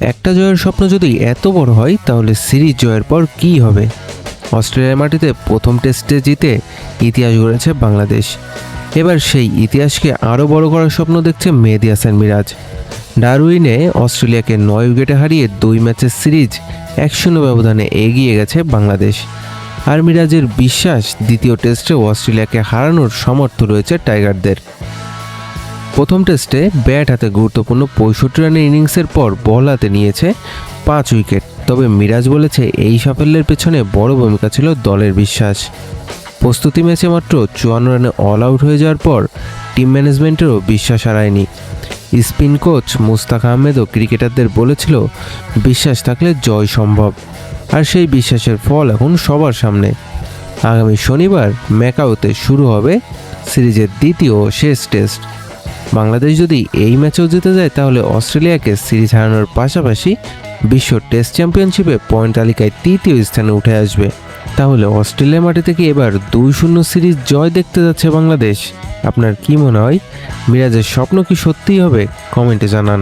একটা জয়ের স্বপ্ন যদি এত বড় হয় তাহলে সিরিজ জয়ের পর কী হবে? অস্ট্রেলিয়ার মাটিতে প্রথম টেস্টে জিতে ইতিহাস গড়েছে বাংলাদেশ। এবার সেই ইতিহাসকে আরও বড় করার স্বপ্ন দেখছে মেহেদী হাসান মিরাজ। ডারউইনে অস্ট্রেলিয়াকে 9 উইকেটে হারিয়ে 2 ম্যাচের সিরিজ 1-0 ব্যবধানে এগিয়ে গেছে বাংলাদেশ। আর মিরাজের বিশ্বাস দ্বিতীয় টেস্টেও অস্ট্রেলিয়াকে হারানোর সামর্থ্য রয়েছে টাইগারদের। প্রথম টেস্টে ব্যাট হাতে গুরুত্বপূর্ণ 65 রানের ইনিংসের পর বল হাতে নিয়েছে 5 উইকেট। তবে মিরাজ বলেছে এই সাফল্যের পেছনে বড় ভূমিকা ছিল দলের বিশ্বাস। প্রস্তুতি ম্যাচে মাত্র 54 রানে অল আউট হয়ে যাওয়ার পর টিম ম্যানেজমেন্টেরও বিশ্বাস হারায়নি। স্পিন কোচ মুস্তাক আহমেদও ক্রিকেটারদের বলেছিল বিশ্বাস থাকলে জয় সম্ভব। আর সেই বিশ্বাসের ফল এখন সবার সামনে। আগামী শনিবার ম্যাকাওতে শুরু হবে সিরিজের দ্বিতীয় ও শেষ টেস্ট। বাংলাদেশ যদি এই ম্যাচেও জিতে যায় তাহলে অস্ট্রেলিয়াকে সিরিজ হারানোর পাশাপাশি বিশ্ব টেস্ট চ্যাম্পিয়নশিপে পয়েন্ট তালিকায় তৃতীয় স্থানে উঠে আসবে। তাহলে অস্ট্রেলিয়া মাঠে থেকে এবার 2-0 সিরিজ জয় দেখতে যাচ্ছে বাংলাদেশ। আপনার কি মনে হয়, মিরাজের স্বপ্ন কি সত্যিই হবে? কমেন্টে জানান।